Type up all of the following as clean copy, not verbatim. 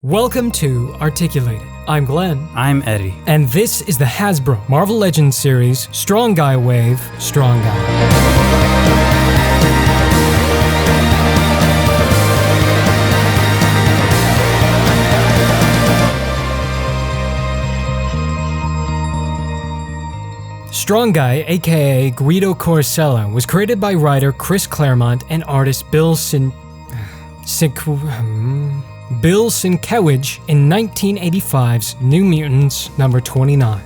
Welcome to Articulated. I'm Glenn. I'm Eddie. And this is the Hasbro Marvel Legends series, Strong Guy Wave, Strong Guy. Strong Guy, aka Guido Corcella, was created by writer Chris Claremont and artist Bill Sienkiewicz in 1985's New Mutants number 29.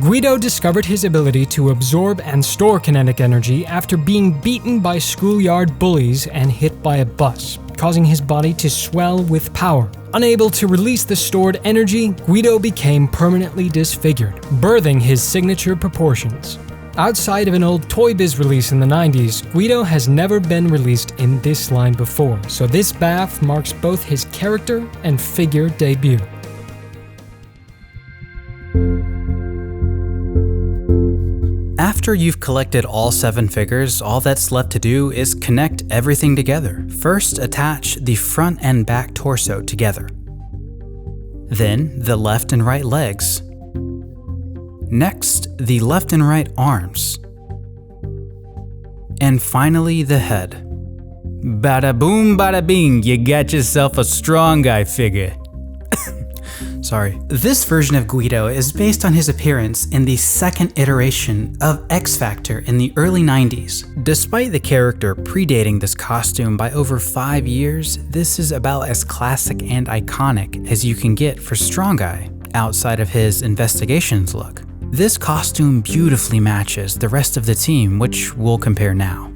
Guido discovered his ability to absorb and store kinetic energy after being beaten by schoolyard bullies and hit by a bus, causing his body to swell with power. Unable to release the stored energy, Guido became permanently disfigured, birthing his signature proportions. Outside of an old Toy Biz release in the 90s, Guido has never been released in this line before, so this BAF marks both his character and figure debut. After you've collected all 7 figures, all that's left to do is connect everything together. First, attach the front and back torso together. Then, the left and right legs. Next, the left and right arms. And finally, the head. Bada boom, bada bing, you got yourself a Strong Guy figure. Sorry. This version of Guido is based on his appearance in the second iteration of X Factor in the early 90s. Despite the character predating this costume by over 5 years, this is about as classic and iconic as you can get for Strong Guy, outside of his investigations look. This costume beautifully matches the rest of the team, which we'll compare now.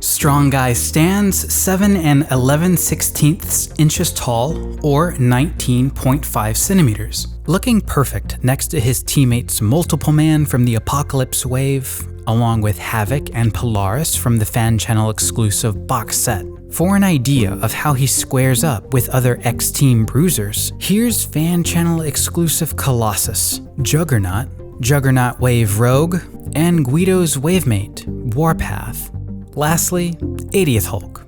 Strong Guy stands 7 11/16 inches tall, or 19.5 centimeters, looking perfect next to his teammates Multiple Man from the Apocalypse Wave, along with Havoc and Polaris from the fan channel exclusive box set. For an idea of how he squares up with other X-Team bruisers, here's fan channel exclusive Colossus, Juggernaut, Juggernaut Wave Rogue, and Guido's wavemate, Warpath. Lastly, 80th Hulk.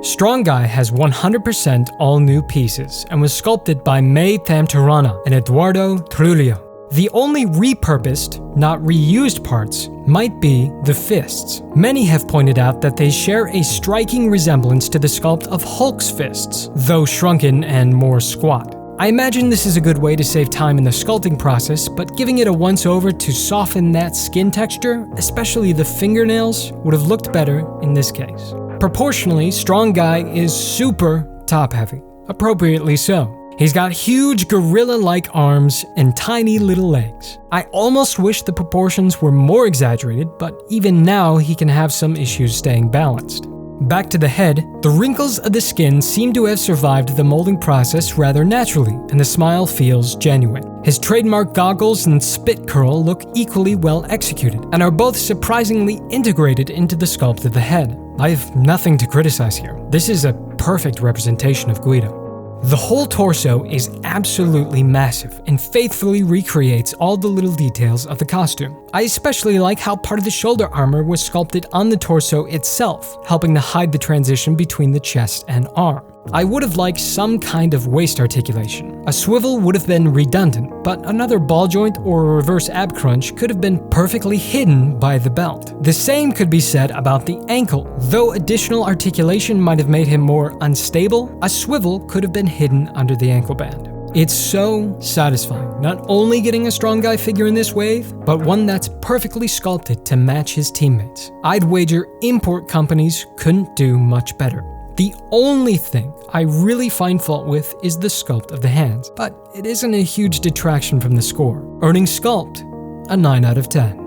Strong Guy has 100% all new pieces and was sculpted by May Tamturana and Eduardo Trujillo. The only repurposed, not reused parts might be the fists. Many have pointed out that they share a striking resemblance to the sculpt of Hulk's fists, though shrunken and more squat. I imagine this is a good way to save time in the sculpting process, but giving it a once-over to soften that skin texture, especially the fingernails, would have looked better in this case. Proportionally, Strong Guy is super top-heavy, appropriately so. He's got huge gorilla-like arms and tiny little legs. I almost wish the proportions were more exaggerated, but even now he can have some issues staying balanced. Back to the head, the wrinkles of the skin seem to have survived the molding process rather naturally, and the smile feels genuine. His trademark goggles and spit curl look equally well executed, and are both surprisingly integrated into the sculpt of the head. I have nothing to criticize here. This is a perfect representation of Guido. The whole torso is absolutely massive and faithfully recreates all the little details of the costume. I especially like how part of the shoulder armor was sculpted on the torso itself, helping to hide the transition between the chest and arm. I would have liked some kind of waist articulation. A swivel would have been redundant, but another ball joint or a reverse ab crunch could have been perfectly hidden by the belt. The same could be said about the ankle. Though additional articulation might have made him more unstable, a swivel could have been hidden under the ankle band. It's so satisfying, not only getting a Strong Guy figure in this wave, but one that's perfectly sculpted to match his teammates. I'd wager import companies couldn't do much better. The only thing I really find fault with is the sculpt of the hands, but it isn't a huge detraction from the score, earning Sculpt a 9 out of 10.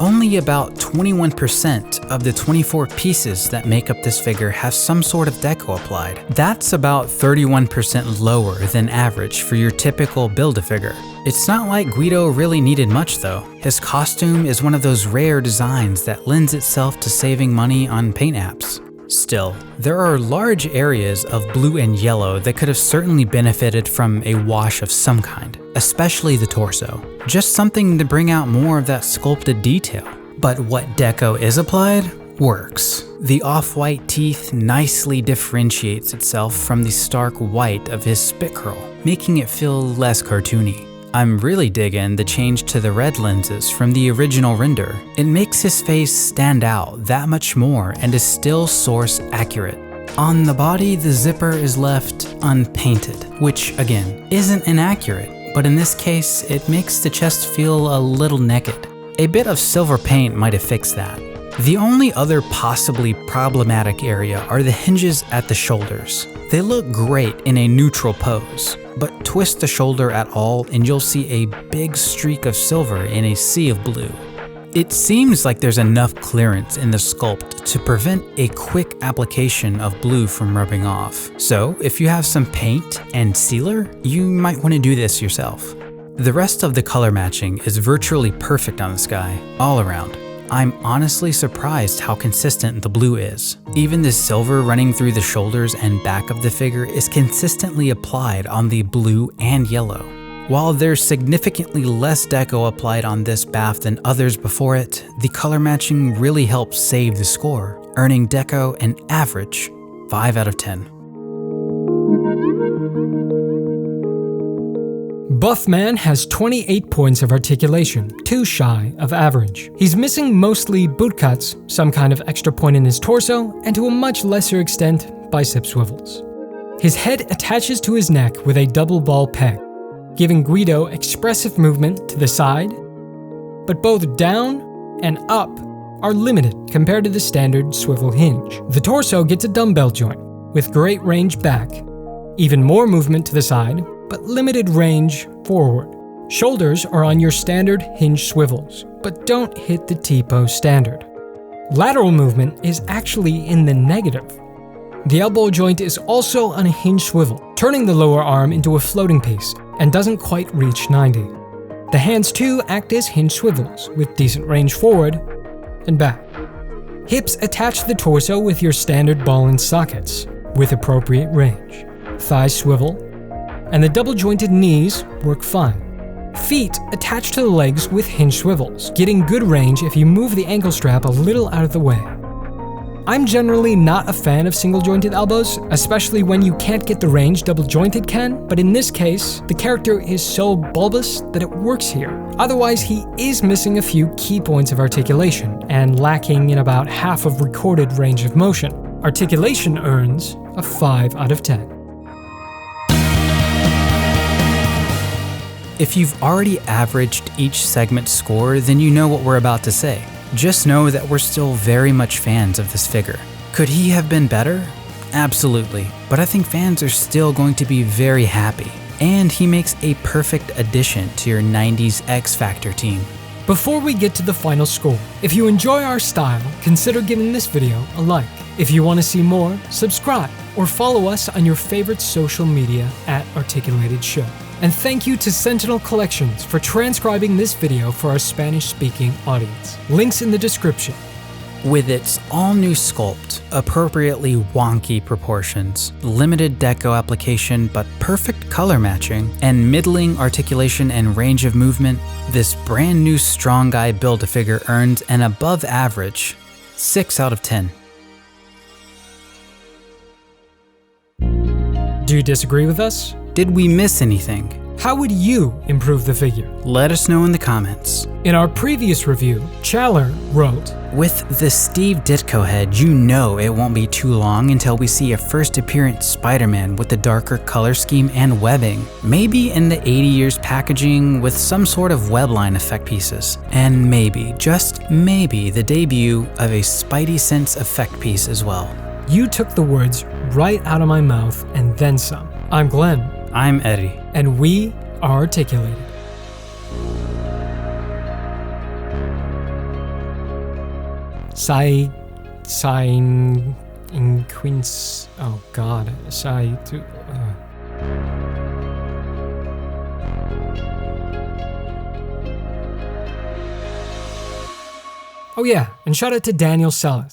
Only about 21% of the 24 pieces that make up this figure have some sort of deco applied. That's about 31% lower than average for your typical Build-A-Figure. It's not like Guido really needed much though. His costume is one of those rare designs that lends itself to saving money on paint apps. Still, there are large areas of blue and yellow that could have certainly benefited from a wash of some kind, especially the torso. Just something to bring out more of that sculpted detail. But what Deco is applied works. The off-white teeth nicely differentiates itself from the stark white of his spit curl, making it feel less cartoony. I'm really digging the change to the red lenses from the original render. It makes his face stand out that much more and is still source accurate. On the body, the zipper is left unpainted, which again, isn't inaccurate, but in this case, it makes the chest feel a little naked. A bit of silver paint might have fixed that. The only other possibly problematic area are the hinges at the shoulders. They look great in a neutral pose, but twist the shoulder at all and you'll see a big streak of silver in a sea of blue. It seems like there's enough clearance in the sculpt to prevent a quick application of blue from rubbing off. So if you have some paint and sealer, you might want to do this yourself. The rest of the color matching is virtually perfect on this guy, all around. I'm honestly surprised how consistent the blue is. Even the silver running through the shoulders and back of the figure is consistently applied on the blue and yellow. While there's significantly less deco applied on this BAF than others before it, the color matching really helps save the score, earning Deco an average 5 out of 10. Buffman has 28 points of articulation, 2 shy of average. He's missing mostly boot cuts, some kind of extra point in his torso, and to a much lesser extent, bicep swivels. His head attaches to his neck with a double ball peg, giving Guido expressive movement to the side, but both down and up are limited compared to the standard swivel hinge. The torso gets a dumbbell joint, with great range back, even more movement to the side, but limited range forward. Shoulders are on your standard hinge swivels, but don't hit the T-pose standard. Lateral movement is actually in the negative. The elbow joint is also on a hinge swivel, turning the lower arm into a floating piece, and doesn't quite reach 90. The hands too act as hinge swivels, with decent range forward and back. Hips attach the torso with your standard ball and sockets, with appropriate range. Thighs swivel, and the double-jointed knees work fine. Feet attach to the legs with hinge swivels, getting good range if you move the ankle strap a little out of the way. I'm generally not a fan of single-jointed elbows, especially when you can't get the range double-jointed can, but in this case, the character is so bulbous that it works here. Otherwise, he is missing a few key points of articulation, and lacking in about half of recorded range of motion. Articulation earns a 5 out of 10. If you've already averaged each segment score, then you know what we're about to say. Just know that we're still very much fans of this figure. Could he have been better? Absolutely, but I think fans are still going to be very happy. And he makes a perfect addition to your 90s X Factor team. Before we get to the final score, if you enjoy our style, consider giving this video a like. If you want to see more, subscribe or follow us on your favorite social media @ArticulatedShow. And thank you to Sentinel Collections for transcribing this video for our Spanish-speaking audience. Links in the description. With its all-new sculpt, appropriately wonky proportions, limited deco application but perfect color matching, and middling articulation and range of movement, this brand new strong guy Build-A-Figure earns an above average 6 out of 10. Do you disagree with us? Did we miss anything? How would you improve the figure? Let us know in the comments. In our previous review, Challer wrote, "With the Steve Ditko head, you know it won't be too long until we see a first appearance Spider-Man with the darker color scheme and webbing. Maybe in the 80 years packaging with some sort of webline effect pieces. And maybe, just maybe, the debut of a Spidey Sense effect piece as well." You took the words right out of my mouth and then some. I'm Glenn. I'm Eddie. And we are Articulated. In Queens. Oh God. Oh yeah, and shout out to Daniel Sellis.